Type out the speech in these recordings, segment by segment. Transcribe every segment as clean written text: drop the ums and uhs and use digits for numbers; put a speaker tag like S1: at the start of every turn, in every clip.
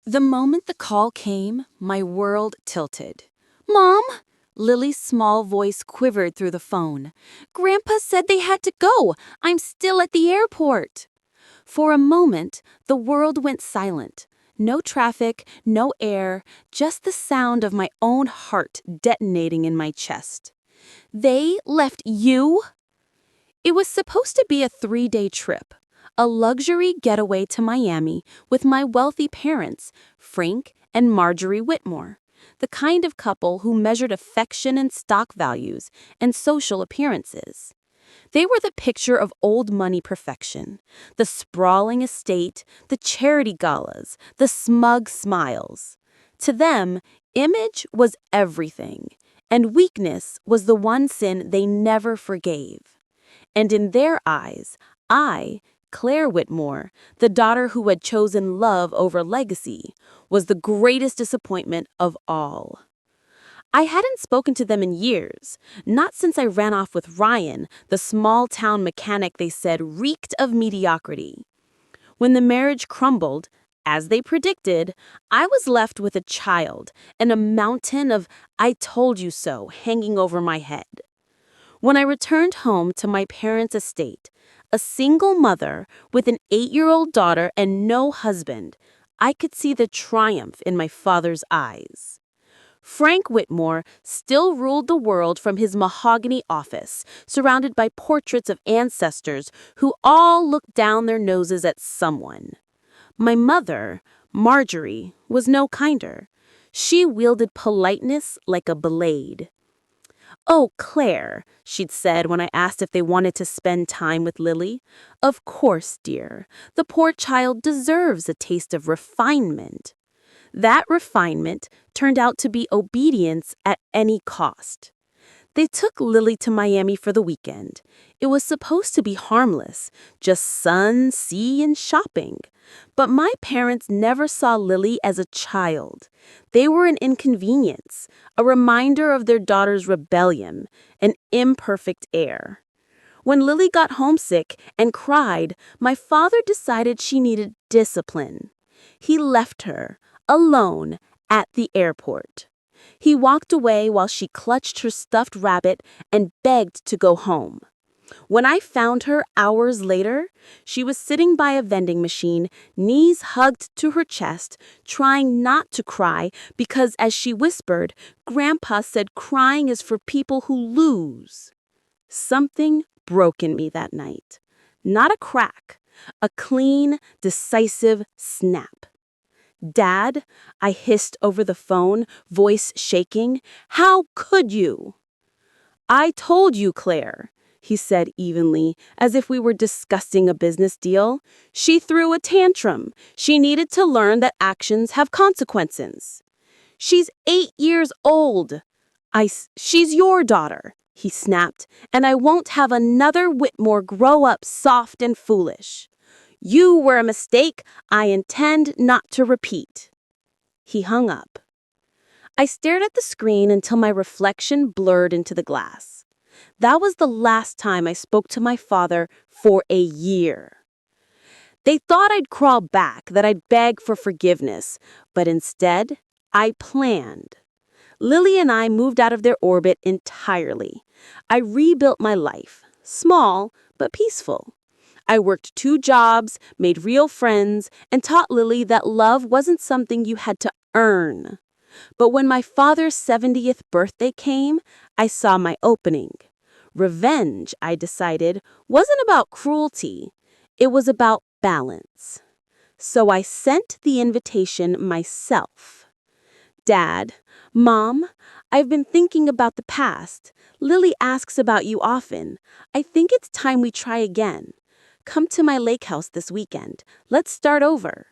S1: The moment the call came, my world tilted. "Mom!" Lily's small voice quivered through the phone. "Grandpa said they had to go. I'm still at the airport." For a moment, the world went silent. No traffic, no air, just the sound of my own heart detonating in my chest. "They left you?" It was supposed to be a 3-day trip, a luxury getaway to Miami with my wealthy parents, Frank and Marjorie Whitmore, the kind of couple who measured affection in stock values and social appearances. They were the picture of old money perfection, the sprawling estate, the charity galas, the smug smiles. To them, image was everything, and weakness was the one sin they never forgave. And in their eyes, I, Claire Whitmore, the daughter who had chosen love over legacy, was the greatest disappointment of all. I hadn't spoken to them in years, not since I ran off with Ryan, the small-town mechanic they said reeked of mediocrity. When the marriage crumbled, as they predicted, I was left with a child and a mountain of "I told you so" hanging over my head. When I returned home to my parents' estate, a single mother with an 8-year-old daughter and no husband, I could see the triumph in my father's eyes. Frank Whitmore still ruled the world from his mahogany office, surrounded by portraits of ancestors who all looked down their noses at someone. My mother, Marjorie, was no kinder. She wielded politeness like a blade. "Oh, Claire," she'd said when I asked if they wanted to spend time with Lily. "Of course, dear. The poor child deserves a taste of refinement." That refinement turned out to be obedience at any cost. They took Lily to Miami for the weekend. It was supposed to be harmless, just sun, sea, and shopping. But my parents never saw Lily as a child. They were an inconvenience, a reminder of their daughter's rebellion, an imperfect heir. When Lily got homesick and cried, my father decided she needed discipline. He left her, alone, at the airport. He walked away while she clutched her stuffed rabbit and begged to go home. When I found her hours later, she was sitting by a vending machine, knees hugged to her chest, trying not to cry because, as she whispered, Grandpa said crying is for people who lose. Something broke in me that night. Not a crack, a clean, decisive snap. "Dad," I hissed over the phone, voice shaking, "how could you?" "I told you, Claire," he said evenly, as if we were discussing a business deal. "She threw a tantrum. She needed to learn that actions have consequences." "She's 8 years old." "She's your daughter," he snapped, "and I won't have another Whitmore grow up soft and foolish. You were a mistake I intend not to repeat." He hung up. I stared at the screen until my reflection blurred into the glass. That was the last time I spoke to my father for a year. They thought I'd crawl back, that I'd beg for forgiveness, but instead, I planned. Lily and I moved out of their orbit entirely. I rebuilt my life, small but peaceful. I worked 2 jobs, made real friends, and taught Lily that love wasn't something you had to earn. But when my father's 70th birthday came, I saw my opening. Revenge, I decided, wasn't about cruelty. It was about balance. So I sent the invitation myself. "Dad, Mom, I've been thinking about the past. Lily asks about you often. I think it's time we try again. Come to my lake house this weekend. Let's start over."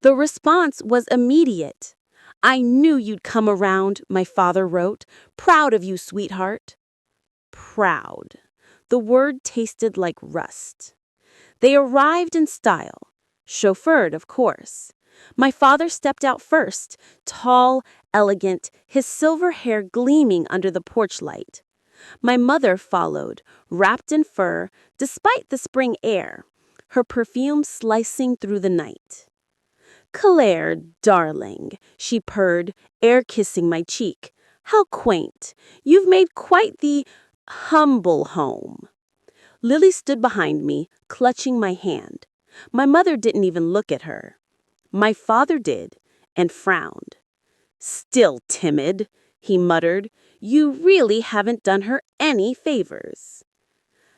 S1: The response was immediate. "I knew you'd come around," my father wrote. "Proud of you, sweetheart." Proud. The word tasted like rust. They arrived in style. Chauffeured, of course. My father stepped out first, tall, elegant, his silver hair gleaming under the porch light. My mother followed, wrapped in fur, despite the spring air, her perfume slicing through the night.
S2: "Claire, darling," she purred, air kissing my cheek. "How quaint. You've made quite the humble home." Lily stood behind me, clutching my hand. My mother didn't even look at her. My father did, and frowned. "Still timid," he muttered. "You really haven't done her any favors."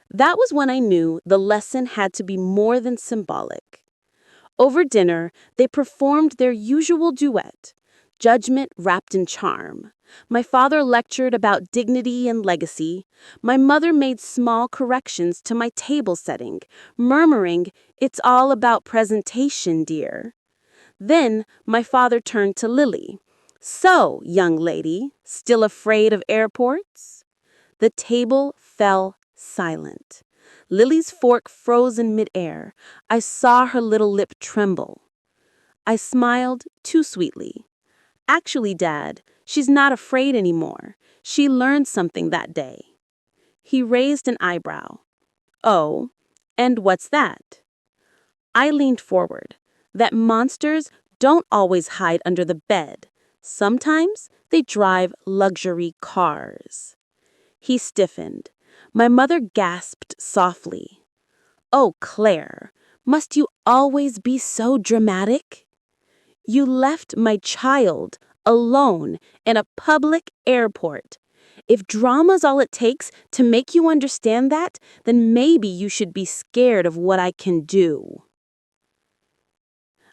S2: That was when I knew the lesson had to be more than symbolic. Over dinner, they performed their usual duet, judgment wrapped in charm. My father lectured about dignity and legacy. My mother made small corrections to my table setting, murmuring, "It's all about presentation, dear." Then my father turned to Lily. "So, young lady, still afraid of airports?" The table fell silent. Lily's fork froze in midair. I saw her little lip tremble. I smiled too sweetly. "Actually, Dad, she's not afraid anymore. She learned something that day." He raised an eyebrow. "Oh, and what's that?" I leaned forward. "That monsters don't always hide under the bed. Sometimes they drive luxury cars." He stiffened. My mother gasped softly. "Oh, Claire, must you always be so dramatic? You left my child alone in a public airport. If drama's all it takes to make you understand that, then maybe you should be scared of what I can do."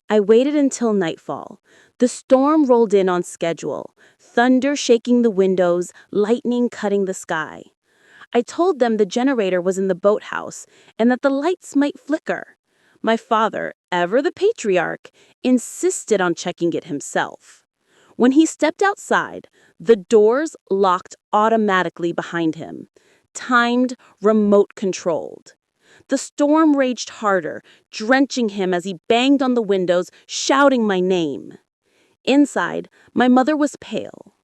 S2: I waited until nightfall. The storm rolled in on schedule, thunder shaking the windows, lightning cutting the sky. I told them the generator was in the boathouse and that the lights might flicker. My father, ever the patriarch, insisted on checking it himself. When he stepped outside, the doors locked automatically behind him, timed, remote controlled. The storm raged harder, drenching him as he banged on the windows, shouting my name. Inside, my mother was pale.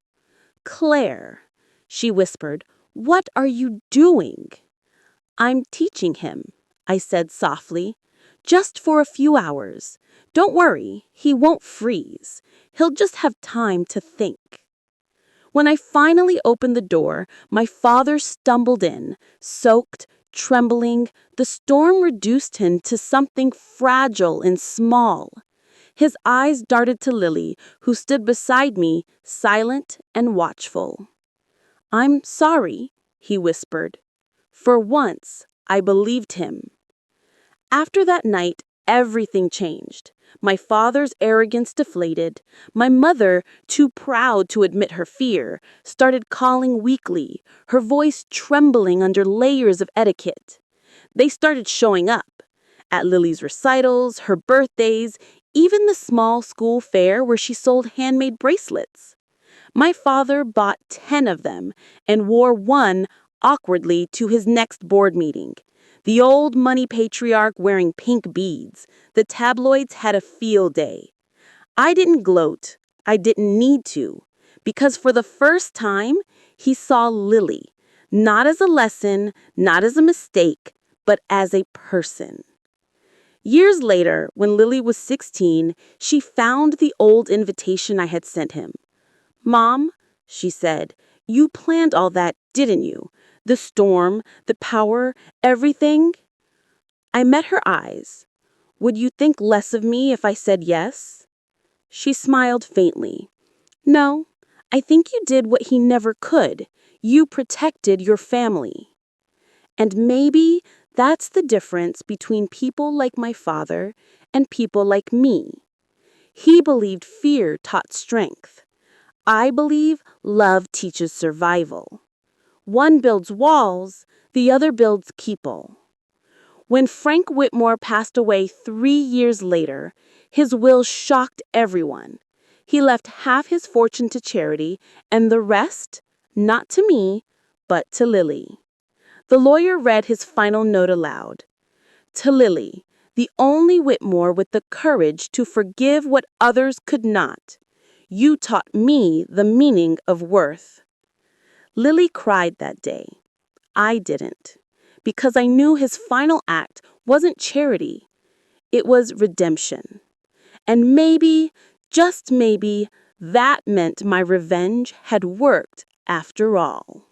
S2: "Claire," she whispered, "what are you doing?" "I'm teaching him," I said softly. "Just for a few hours. Don't worry, he won't freeze. He'll just have time to think." When I finally opened the door, my father stumbled in, soaked, trembling. The storm reduced him to something fragile and small. His eyes darted to Lily, who stood beside me, silent and watchful. "I'm sorry," he whispered. For once, I believed him. After that night, everything changed. My father's arrogance deflated. My mother, too proud to admit her fear, started calling weakly, her voice trembling under layers of etiquette. They started showing up. At Lily's recitals, her birthdays, even the small school fair where she sold handmade bracelets. My father bought 10 of them and wore one awkwardly to his next board meeting. The old money patriarch wearing pink beads. The tabloids had a field day. I didn't gloat. I didn't need to. Because for the first time, he saw Lily, not as a lesson, not as a mistake, but as a person. Years later, when Lily was 16, she found the old invitation I had sent him. "Mom," she said, "you planned all that, didn't you? The storm, the power, everything?" I met her eyes. "Would you think less of me if I said yes?" She smiled faintly. "No, I think you did what he never could. You protected your family." And maybe that's the difference between people like my father and people like me. He believed fear taught strength. I believe love teaches survival. One builds walls, the other builds people. When Frank Whitmore passed away 3 years later, his will shocked everyone. He left half his fortune to charity and the rest, not to me, but to Lily. The lawyer read his final note aloud. "To Lily, the only Whitmore with the courage to forgive what others could not. You taught me the meaning of worth." Lily cried that day. I didn't, because I knew his final act wasn't charity. It was redemption. And maybe, just maybe, that meant my revenge had worked after all.